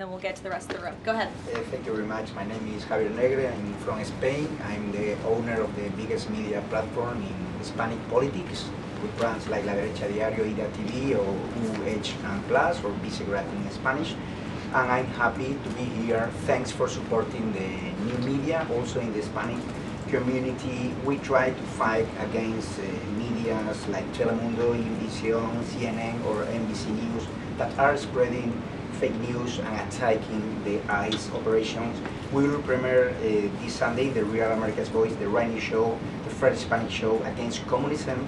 Then we'll get to the rest of the room. Go ahead. Thank you very much. My name is Javier Negre. I'm from Spain. I'm the owner of the biggest media platform in Hispanic politics, with brands like La Derecha Diario, Ida TV, or UH and Plus, or Vicegrad in Spanish. And I'm happy to be here. Thanks for supporting the new media. Also in the Hispanic community, we try to fight against media like Telemundo, Univision, CNN, or NBC News that are spreading fake news and attacking the ICE operations. We will premiere this Sunday the Real America's Voice, the Rainy Show, the first Hispanic show against communism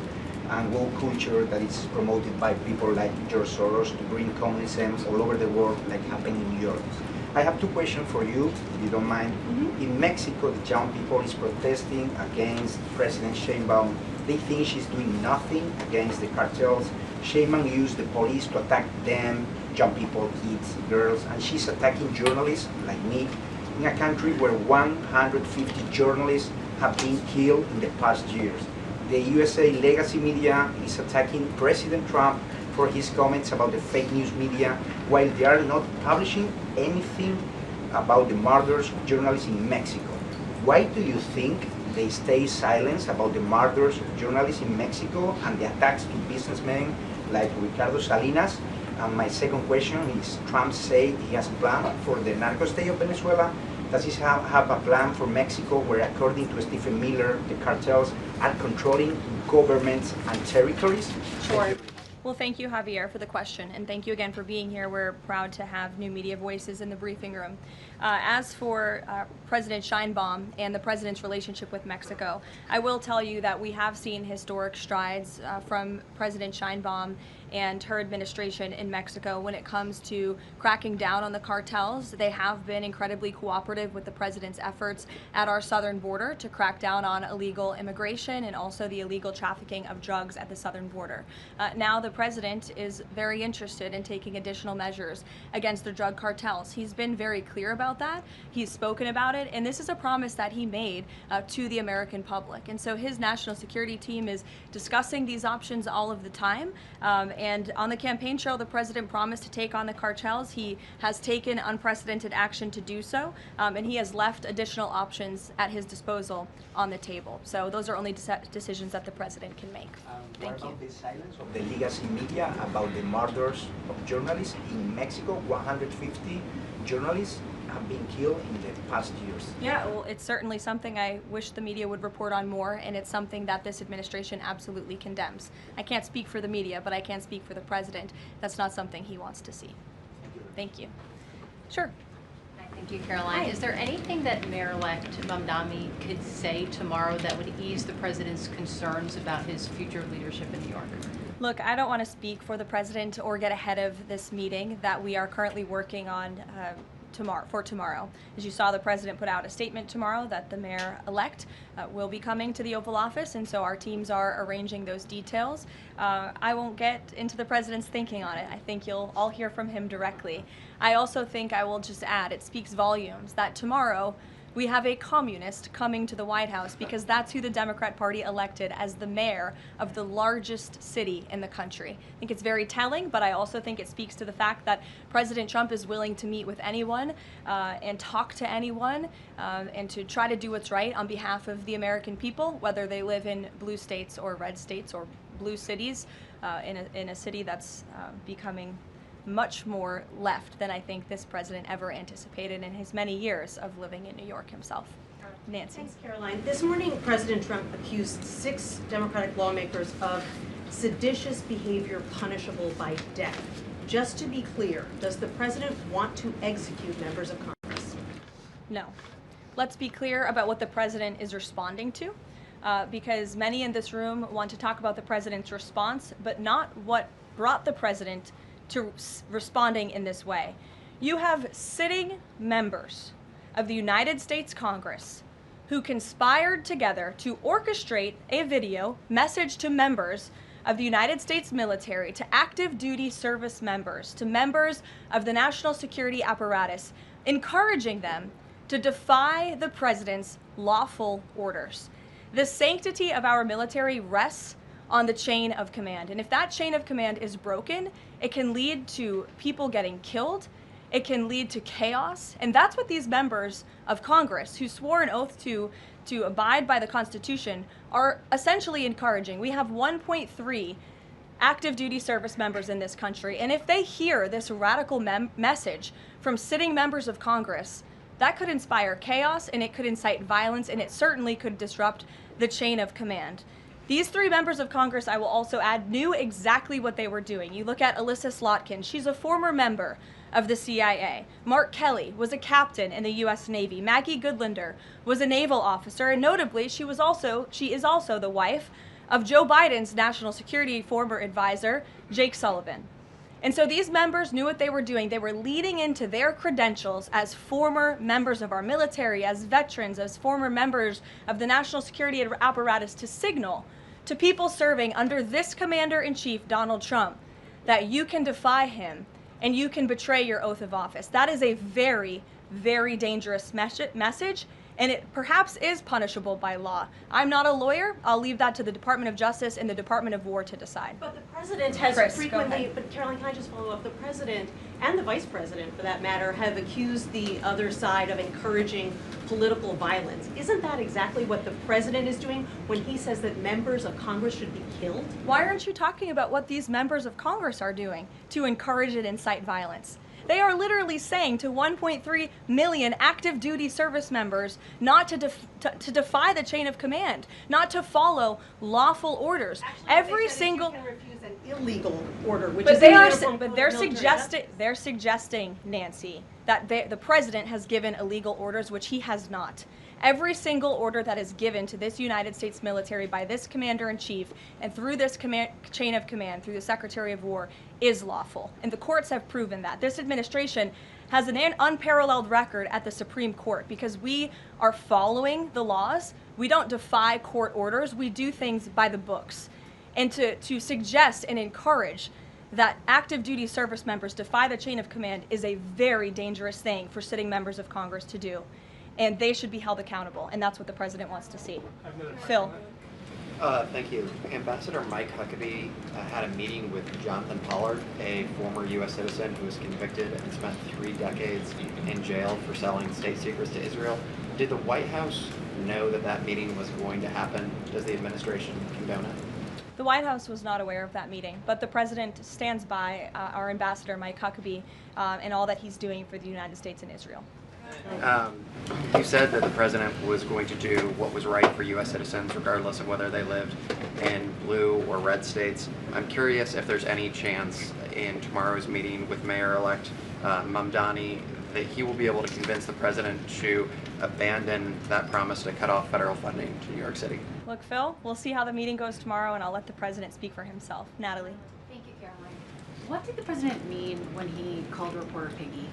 and woke culture that is promoted by people like George Soros to bring communism all over the world, like happened in New York. I have two questions for you, if you don't mind. In Mexico, the young people is protesting against President Sheinbaum. They think she's doing nothing against the cartels. Sheinbaum used the police to attack them, young people, kids, girls, and she's attacking journalists like me in a country where 150 journalists have been killed in the past years. The USA legacy media is attacking President Trump for his comments about the fake news media, while they are not publishing anything about the murders of journalists in Mexico. Why do you think they stay silent about the murders of journalists in Mexico and the attacks to businessmen like Ricardo Salinas? And my second question is, Trump said he has a plan for the narco state of Venezuela. Does he have a plan for Mexico where, according to Stephen Miller, the cartels are controlling governments and territories? Sure. Well, thank you, Javier, for the question, and thank you again for being here. We're proud to have new media voices in the briefing room. As for President Sheinbaum and the president's relationship with Mexico, I will tell you that we have seen historic strides from President Sheinbaum and her administration in Mexico when it comes to cracking down on the cartels. They have been incredibly cooperative with the president's efforts at our southern border to crack down on illegal immigration and also the illegal trafficking of drugs at the southern border. Now the president is very interested in taking additional measures against the drug cartels. He's been very clear about that. He's spoken about it, and this is a promise that he made to the American public. And so his national security team is discussing these options all of the time. And on the campaign trail, the president promised to take on the cartels. He has taken unprecedented action to do so, and he has left additional options at his disposal on the table. So those are only decisions that the president can make. Thank you. What about the silence of the legacy media about the murders of journalists in Mexico? 150 journalists have been killed in the past years. Yeah, well, it's certainly something I wish the media would report on more, and it's something that this administration absolutely condemns. I can't speak for the media, but I can speak for the president. That's not something he wants to see. Thank you. Sure. Thank you, Caroline. Is there anything that Mayor-elect Mamdani could say tomorrow that would ease the president's concerns about his future leadership in New York? Look, I don't want to speak for the president or get ahead of this meeting that we are currently working on tomorrow. As you saw, the president put out a statement tomorrow that the mayor-elect will be coming to the Oval Office, and so our teams are arranging those details. I won't get into the president's thinking on it. I think you'll all hear from him directly. I also think I will just add, it speaks volumes that tomorrow we have a communist coming to the White House, because that's who the Democrat Party elected as the mayor of the largest city in the country. I think it's very telling, but I also think it speaks to the fact that President Trump is willing to meet with anyone and talk to anyone and to try to do what's right on behalf of the American people, whether they live in blue states or red states or blue cities, in a city that's becoming much more left than I think this president ever anticipated in his many years of living in New York himself. Nancy. Thanks, Caroline. This morning, President Trump accused 6 Democratic lawmakers of seditious behavior punishable by death. Just to be clear, does the president want to execute members of Congress? No. Let's be clear about what the president is responding to, because many in this room want to talk about the president's response, but not what brought the president to responding in this way. You have sitting members of the United States Congress who conspired together to orchestrate a video message to members of the United States military, to active duty service members, to members of the national security apparatus, encouraging them to defy the president's lawful orders. The sanctity of our military rests on the chain of command. And if that chain of command is broken, it can lead to people getting killed. It can lead to chaos. And that's what these members of Congress who swore an oath to abide by the Constitution are essentially encouraging. We have 1.3 active duty service members in this country. And if they hear this radical message from sitting members of Congress, that could inspire chaos, and it could incite violence, and it certainly could disrupt the chain of command. These 3 members of Congress, I will also add, knew exactly what they were doing. You look at Alyssa Slotkin. She's a former member of the CIA. Mark Kelly was a captain in the U.S. Navy. Maggie Goodlander was a naval officer, and notably, she is also the wife of Joe Biden's national security former advisor, Jake Sullivan. And so these members knew what they were doing. They were leading into their credentials as former members of our military, as veterans, as former members of the national security apparatus to signal to people serving under this commander-in-chief, Donald Trump, that you can defy him and you can betray your oath of office. That is a very, very dangerous message, and it perhaps is punishable by law. I'm not a lawyer. I'll leave that to the Department of Justice and the Department of War to decide. But the president has Chris, frequently, but Caroline, can I just follow up? The president and the vice president, for that matter, have accused the other side of encouraging political violence. Isn't that exactly what the president is doing when he says that members of Congress should be killed? Why aren't you talking about what these members of Congress are doing to encourage and incite violence? They are literally saying to 1.3 million active duty service members not to defy the chain of command, not to follow lawful orders. Actually, Every they said single you can refuse an illegal order, which but is they are uniform but they're military suggesting, Nancy, that the president has given illegal orders, which he has not. Every single order that is given to this United States military by this commander-in-chief and through this chain of command, through the Secretary of War, is lawful. And the courts have proven that. This administration has an unparalleled record at the Supreme Court because we are following the laws. We don't defy court orders. We do things by the books. And to suggest and encourage that active duty service members defy the chain of command is a very dangerous thing for sitting members of Congress to do. And they should be held accountable, and that's what the president wants to see. Phil. Thank you. Ambassador Mike Huckabee had a meeting with Jonathan Pollard, a former U.S. citizen who was convicted and spent 3 decades in jail for selling state secrets to Israel. Did the White House know that that meeting was going to happen? Does the administration condone it? The White House was not aware of that meeting, but the president stands by our ambassador, Mike Huckabee, and all that he's doing for the United States and Israel. You said that the president was going to do what was right for U.S. citizens, regardless of whether they lived in blue or red states. I'm curious if there's any chance in tomorrow's meeting with Mayor-elect Mamdani that he will be able to convince the president to abandon that promise to cut off federal funding to New York City. Look, Phil, we'll see how the meeting goes tomorrow, and I'll let the president speak for himself. Natalie. Thank you, Caroline. What did the president mean when he called reporter piggy?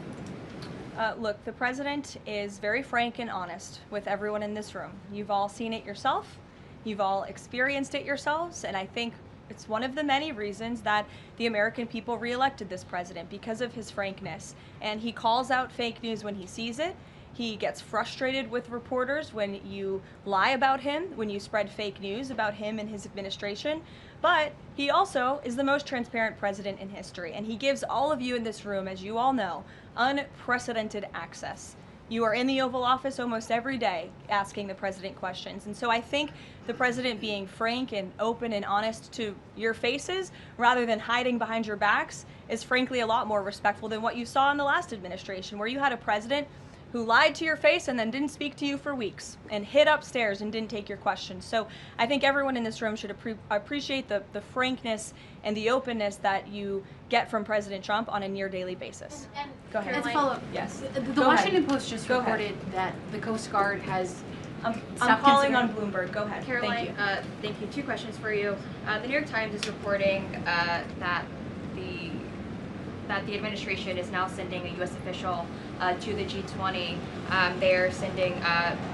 Look, the president is very frank and honest with everyone in this room. You've all seen it yourself. You've all experienced it yourselves, and I think it's one of the many reasons that the American people reelected this president, because of his frankness. And he calls out fake news when he sees it. He gets frustrated with reporters when you lie about him, when you spread fake news about him and his administration. But he also is the most transparent president in history, and he gives all of you in this room, as you all know, unprecedented access. You are in the Oval Office almost every day asking the president questions. And so I think the president being frank and open and honest to your faces rather than hiding behind your backs is frankly a lot more respectful than what you saw in the last administration, where you had a president who lied to your face and then didn't speak to you for weeks and hid upstairs and didn't take your questions. So I think everyone in this room should appreciate the frankness and the openness that you get from President Trump on a near daily basis. And Go ahead. Let's follow up. Yes. The Go Washington ahead. Post just Go reported that the Coast Guard has I'm stopped calling on considering- Bloomberg. Go ahead. Caroline, Thank you. thank you. 2 questions for you. The New York Times is reporting that the administration is now sending a U.S. official to the G20. They're sending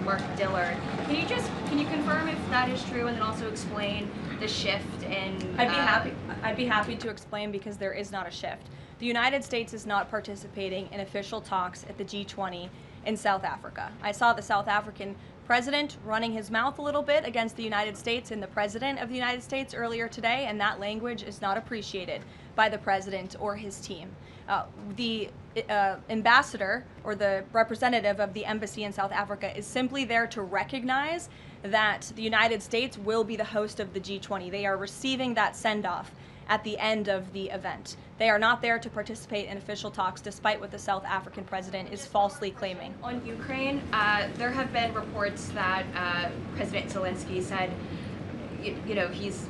Mark Dillard. Can you confirm if that is true, and then also explain the shift in? I'd be happy to explain, because there is not a shift. The United States is not participating in official talks at the G20 in South Africa. I saw the South African president running his mouth a little bit against the United States and the president of the United States earlier today, and that language is not appreciated by the president or his team. The ambassador or the representative of the embassy in South Africa is simply there to recognize that the United States will be the host of the G20. They are receiving that send-off at the end of the event. They are not there to participate in official talks, despite what the South African president is falsely claiming. On Ukraine, there have been reports that President Zelensky said, he's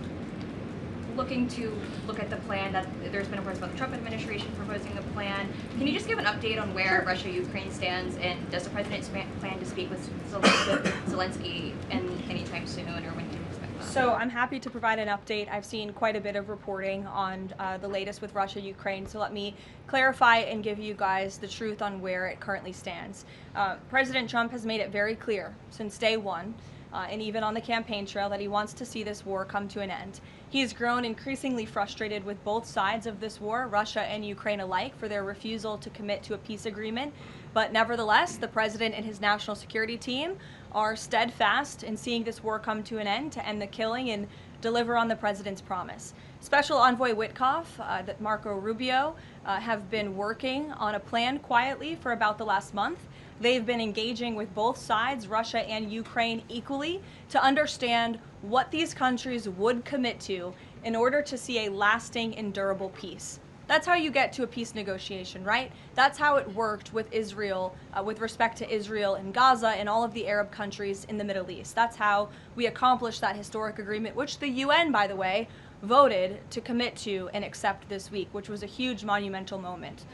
looking to look at the plan, that there's been reports about the Trump administration proposing a plan. Can you just give an update on where Russia-Ukraine stands, and does the president plan to speak with Zelensky anytime soon, or when can you expect that? So I'm happy to provide an update. I've seen quite a bit of reporting on the latest with Russia-Ukraine, so let me clarify and give you guys the truth on where it currently stands. President Trump has made it very clear since day one, and even on the campaign trail, that he wants to see this war come to an end. He has grown increasingly frustrated with both sides of this war, Russia and Ukraine alike, for their refusal to commit to a peace agreement. But nevertheless, the president and his national security team are steadfast in seeing this war come to an end, to end the killing and deliver on the president's promise. Special Envoy Witkoff, Marco Rubio, have been working on a plan quietly for about the last month. They've been engaging with both sides, Russia and Ukraine, equally to understand what these countries would commit to in order to see a lasting and durable peace. That's how you get to a peace negotiation, right? That's how it worked with Israel, with respect to Israel and Gaza and all of the Arab countries in the Middle East. That's how we accomplished that historic agreement, which the UN, by the way, voted to commit to and accept this week, which was a huge monumental moment.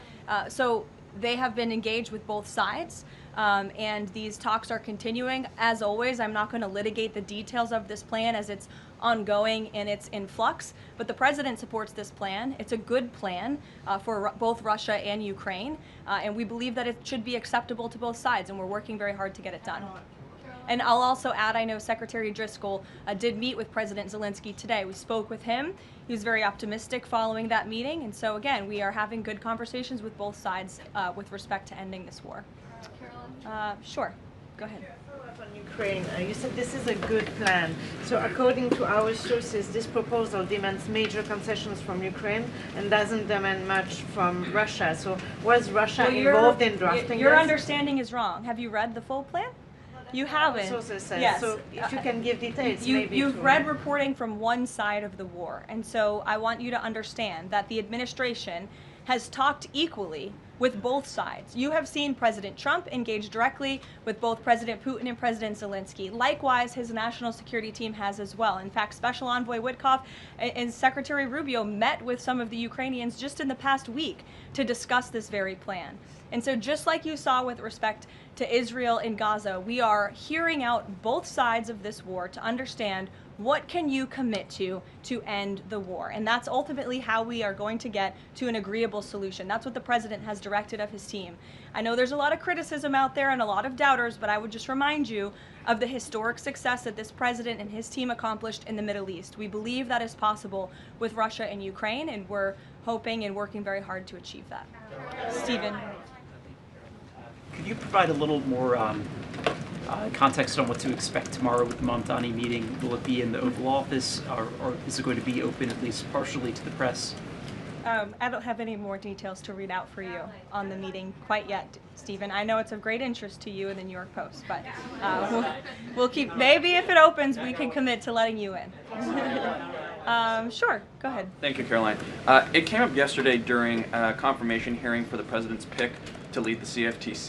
So they have been engaged with both sides, and these talks are continuing. As always, I'm not going to litigate the details of this plan as it's ongoing and it's in flux, but the president supports this plan. It's a good plan for both Russia and Ukraine, and we believe that it should be acceptable to both sides, and we're working very hard to get it done. And I'll also add, I know Secretary Driscoll did meet with President Zelensky today. We spoke with him. He was very optimistic following that meeting. And so, again, we are having good conversations with both sides with respect to ending this war. Caroline? Sure. Go ahead. On Ukraine, you said this is a good plan. So according to our sources, this proposal demands major concessions from Ukraine and doesn't demand much from Russia. So was Russia involved in drafting Your this? understanding is wrong. Have you read the full plan? You haven't. Sources says. Yes. So if you can give details, maybe. You've read reporting from one side of the war, and so I want you to understand that the administration has talked equally with both sides. You have seen President Trump engage directly with both President Putin and President Zelensky. Likewise, his national security team has as well. In fact, Special Envoy Witkoff and Secretary Rubio met with some of the Ukrainians just in the past week to discuss this very plan. And so just like you saw with respect to Israel and Gaza, we are hearing out both sides of this war to understand what can you commit to end the war. And that's ultimately how we are going to get to an agreeable solution. That's what the president has directed of his team. I know there's a lot of criticism out there and a lot of doubters, but I would just remind you of the historic success that this president and his team accomplished in the Middle East. We believe that is possible with Russia and Ukraine, and we're hoping and working very hard to achieve that. Stephen. Could you provide a little more context on what to expect tomorrow with the Mamdani meeting? Will it be in the Oval Office, or is it going to be open at least partially to the press? I don't have any more details to read out for you on the meeting quite yet, Stephen. I know it's of great interest to you and the New York Post, but we'll keep, maybe if it opens, we can commit to letting you in. Sure, go ahead. Thank you, Caroline. It came up yesterday during a confirmation hearing for the president's pick to lead the CFTC